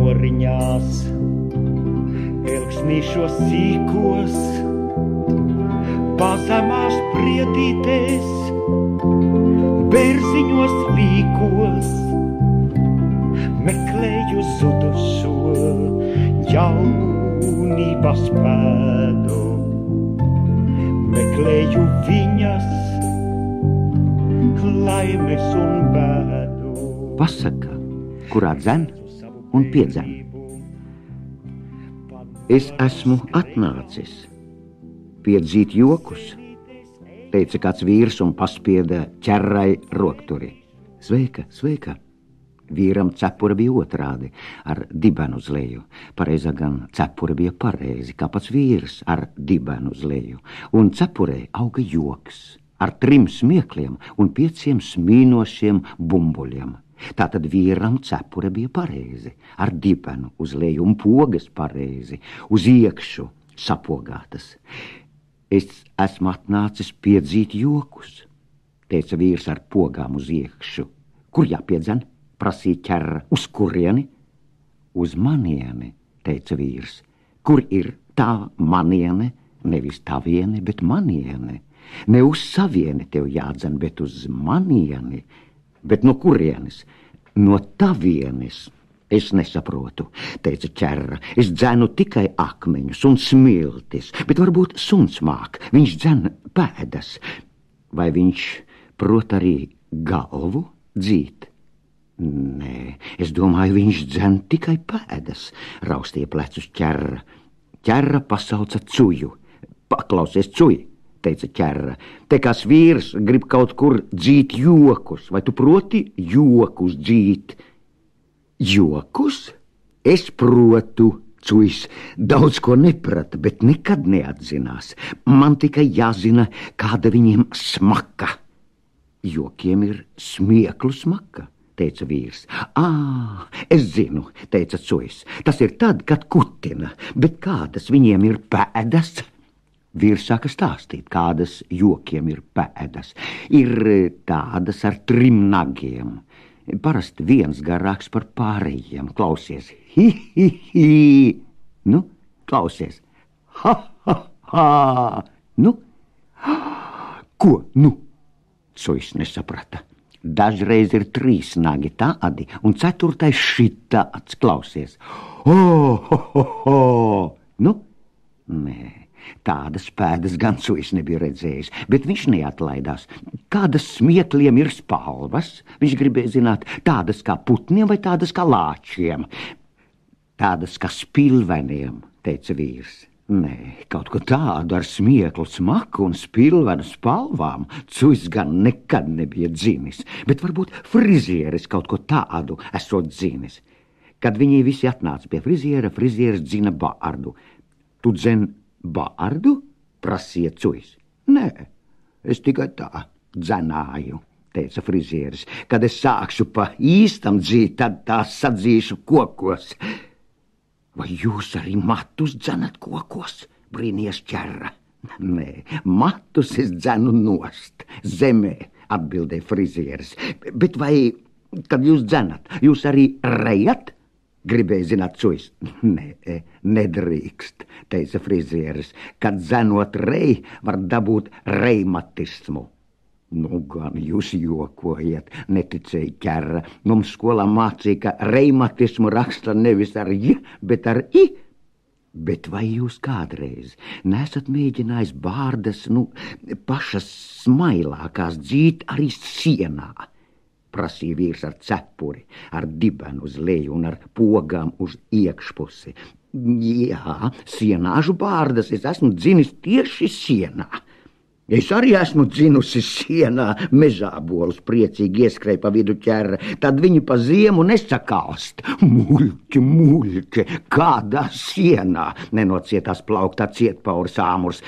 noriņās, elksnīšos sīkos, pazemās priedītēs, bērziņos līkos, meklēju zudušo jaunības pēdu, meklēju viņas laimes un bēdu. Pasaka, kurā dzen un piedzen. Es esmu atnācis piedzīt jokus, teica kāds vīrs un paspieda ķerrai rokturi. Sveika, sveika. Vīram cepura bija otrādi, ar dibenu uz leju. Pareiza gan cepura bija pareizi, kā pats vīrs ar dibenu uz leju. Un cepurei auga joks ar 3 smiekliem un 5 smīnošiem bumbuļiem. Tātad vīram cepura bija pareizi, ar dibenu uz leju un pogas pareizi, uz iekšu sapogātas. Es esmu atnācis piedzīt jokus, teica vīrs ar pogām uz iekšu. Kur jāpiedzen? Prasīja ķerra. Uz kurieni? Uz manieni, teica vīrs. Kur ir tā maniene? Nevis taviene, bet maniene. Ne uz savieni tev jādzen, bet uz manieni. Bet no kurienes? No tavienes. Es nesaprotu, teica ķerra. Es dzenu tikai akmeņus un smiltis, bet varbūt suns māk. Viņš dzen pēdas. Vai viņš prot arī galvu dzīt? Nē, es domāju, viņš dzen tikai pēdas, raustīja plecus ķerra. Ķerra pasauca Cuju. Paklausies, Cuj, teica ķerra. Te kāds vīrs grib kaut kur dzīt jokus, vai tu proti jokus dzīt? Jokus? Es protu, Cujs, daudz ko neprata, bet nekad neatzinās. Man tikai jāzina, kāda viņiem smaka. Jokiem ir smieklu smaka, teica vīrs. Es zinu, teica Cujs. Tas ir tad, kad kutina, bet kādas viņiem ir pēdas? Vīrs sāka stāstīt, kādas jokiem ir pēdas. Ir tādas ar 3 nagiem. Parasti viens garāks par pārējiem. Klausies. Hi, hi, hi. Nu, klausies. Ha, ha, ha. Nu? Ko, nu? Cujs nesaprata. Dažreiz ir 3 nagi tādi, un 4. šitāds, klausies. Nu? Nē, tādas pēdas gan Cujs nebija redzējis, bet viņš neatlaidās. Kādas smiekliem ir spalvas? Viņš gribēja zināt, tādas kā putniem vai tādas kā lāčiem? Tādas kā spilveniem, teica vīrs. Nē, kaut ko tādu ar smieklu smaku un spilvenu spalvām Cujs gan nekad nebija dzinis, bet varbūt frizieris kaut ko tādu esot dzinis. Kad viņi visi atnāca pie friziera, frizieris dzina bārdu. Tu dzen bārdu? Prasīja Cujs. Nē, es tikai tā dzenāju, teica frizieris. Kad es sākšu pa īstam dzīt, tad tās sadzīšu kokos. Vai jūs arī matus dzenat kokos? Brīnījās ķerra. Nē, matus es dzenu nost, zemē, atbildēja frizieris. Bet vai, kad jūs dzenat, jūs arī rejat? Gribēja zināt Cujs. Nē, nedrīkst, teica frizieris. Kad dzenot rej, var dabūt reimatismu. Nu, gan jūs jokojat, neticēja ķerra. Mums skolā mācīja, ka reimatismu raksta nevis ar j, bet ar i. Bet vai jūs kādreiz nesat mēģinājis bārdas, pašas smailākās dzīt arī sienā? Prasīja vīrs ar cepuri, ar dibenu uz leju un ar pogām uz iekšpusi. Jā, sienāžu bārdas es esmu dzinis tieši sienā. Es arī esmu dzinusi sienā, mežābolus priecīgi ieskrēja pa vidu ķerra, tad viņi pa ziemu nesakāst. Muļķi, muļķi, kādā sienā, nenocietās plauktā cietpaurs āmurs.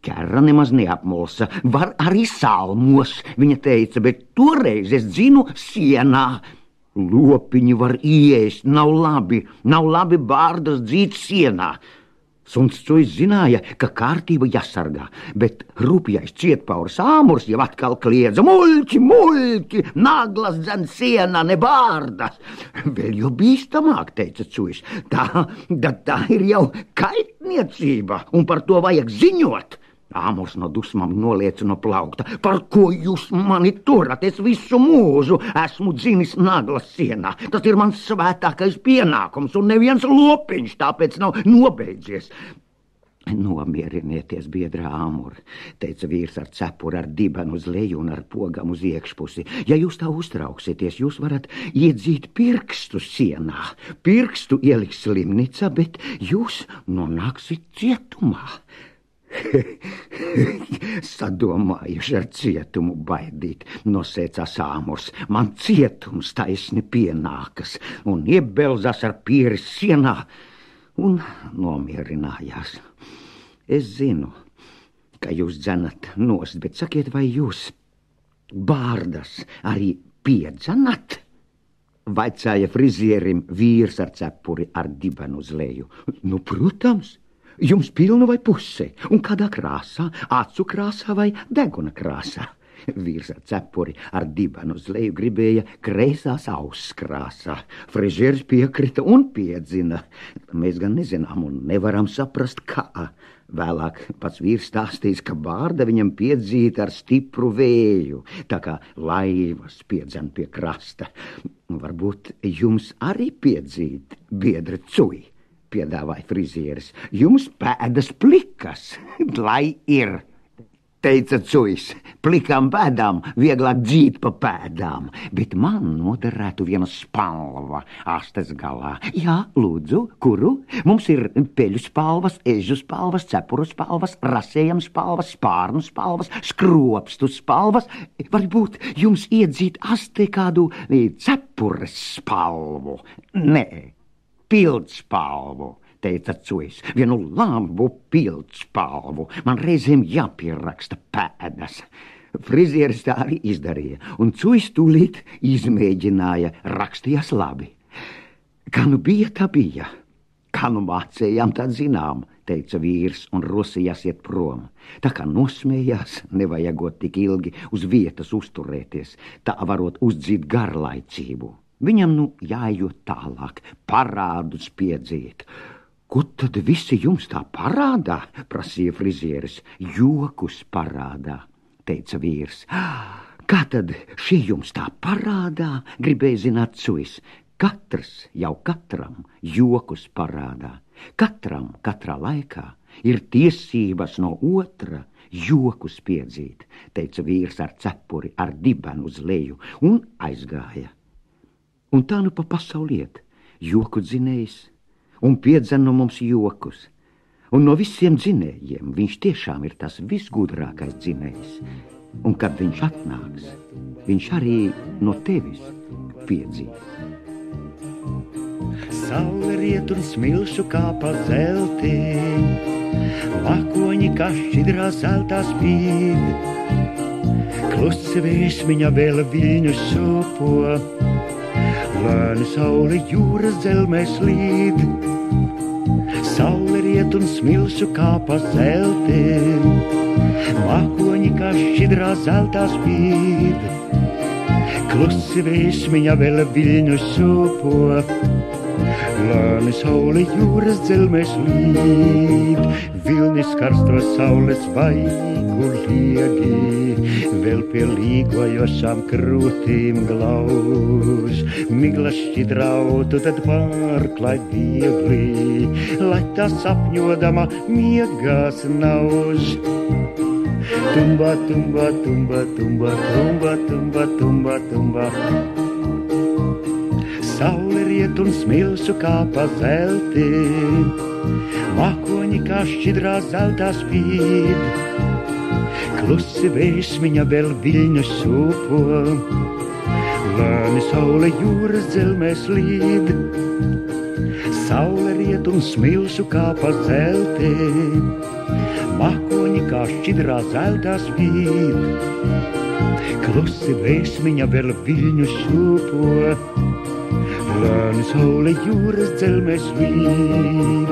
Ķerra nemaz neapmulsa, var arī salmos, viņa teica, bet toreiz es dzinu sienā. Lopiņi var ieest, nav labi bārdas dzīt sienā. Suns Cuis zināja, ka kārtība jāsargā, bet rupjais cietpaurs Āmurs jau atkal kliedza: muļķi, muļķi, naglas dzen sienā, ne bārdas. Vēl jau bīstamāk, teica Cuis, tā ir jau kaitniecība, un par to vajag ziņot. Āmurs no dusmām nolieca no plaukta: par ko jūs mani turat? Es visu mūžu esmu dzinis naglas sienā. Tas ir mans svētākais pienākums, un neviens lopiņš tāpēc nav nobeidzies. Nomierinieties, biedrā Āmur, teica vīrs ar cepuri, ar dibenu uz leju un ar pogam uz iekšpusi. Ja jūs tā uztrauksieties, jūs varat iedzīt pirkstu sienā. Pirkstu ieliks slimnīcā, bet jūs nonāksit cietumā. Sadomājuši ar cietumu baidīt, nosēcās Āmurs. Man cietums taisni pienākas, un iebelzās ar pieri sienā un nomierinājās. Es zinu, ka jūs dzenat nost, bet sakiet, vai jūs bārdas arī piedzenat? Vaicāja frizierim vīrs ar cepuri ar dibenu uz leju. Nu, protams. Jums pilnu vai pusi, un kādā krāsā, acu krāsā vai deguna krāsā? Vīrs ar cepuri ar dibenu uz leju gribēja kreisās auss krāsā. Frizieris piekrita un piedzina. Mēs gan nezinām un nevaram saprast, kā. Vēlāk pats vīrs stāstīs, ka bārda viņam piedzīta ar stipru vēju, tā kā laivas piedzen pie krasta. Varbūt jums arī piedzīt, biedra Cui? Piedāvāja frizieris. Jums pēdas plikas, lai ir, teica Cuis. Plikām pēdām vieglāk dzīt pa pēdām, bet man noderētu viena spalva astes galā. Jā, lūdzu, kuru? Mums ir peļu spalvas, ežu spalvas, cepuru spalvas, rasējam spalvas, spārnu spalvas, skropstu spalvas. Varbūt jums iedzīt astē kādu cepures spalvu? Nē. Pildspalvu, teica Cuis, vienu labu pildspalvu. Man reizēm jāpieraksta pēdas. Frizieris tā arī izdarīja, un Cuis tūlīt izmēģināja, rakstījās labi. Kā nu bija, tā bija. Kā nu mācējām, tā zinām, teica vīrs un rosījās iet prom. Tā kā nosmējās, nevajagot tik ilgi uz vietas uzturēties, tā varot uzdzīt garlaicību. Viņam nu jāiet tālāk, parādus piedzīt. Ko tad visi jums tā parādā? Prasīja frizieris. Jokus parādā, teica vīrs. Kā tad šie jums tā parādā? Gribēja zināt Cuis. Katrs jau katram jokus parādā. Katram katrā laikā ir tiesības no otra jokus piedzīt, teica vīrs ar cepuri, ar dibenu uz leju un aizgāja. Un tā nu pa pasauliet, joku dzinējs, un piedzen no mums jokus. Un no visiem dzinējiem viņš tiešām ir tas visgudrākais dzinējs. Un kad viņš atnāks, viņš arī no tevis piedzīs. Saule riet un smilšu kā pa zelti, vakoņi kā šķidrā zeltā spīd. Klusi vēsmiņa vēl viļņu šūpo, lēni saule jūras dzelmēs līd. Saule riet un smilšu kā pa zelti, vakoņi kā šķidrā zeltā spīd. Klusi vēsmiņa vēl viļņu šūpo, lēni saule jūras dzelmēs līd. Vilnis karsto saules vaigu liegi, vēl pie līgojošām krūtīm glauž. Migla šķidrautu tad pārklāj viegli, lai tā sapņodama miegās nauž. Tumba, tumba, tumba, tumba, tumba, tumba, tumba, tumba. Saule riet un smilšu kā pa zelti, vakoņi kā šķidrā zeltā spīd. Klusi vēsmiņa vēl viļņu šūpo, lēni saule jūras dzelmēs līd. Saule riet un smilšu kā pa zelti, vakoņi kā šķidrā zeltā spīd. Klusi vēsmiņa vēl viļņu šūpo, Lēni saule jūras dzelmēs vīd,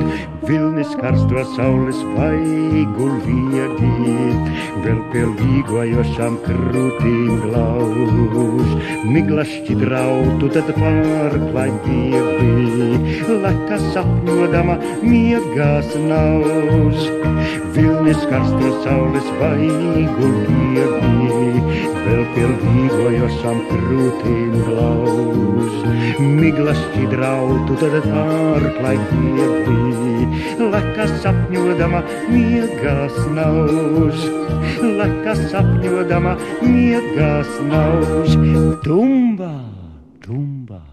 vilnis karsto saules vaigu liegi, vēl pie līgojošām krūtīm glauž, migla šķidrautu tad pārklāj dievī, leka sapņodama miegās nauž, vilnis karsto saules vaigu liegi, vēl pie līgojošām krūtīm glauž, migla šķidrautu tad pārklāj dievī, leka sapņodama miegās nauž, leka sapņodama miegās nauž, tumba, tumba.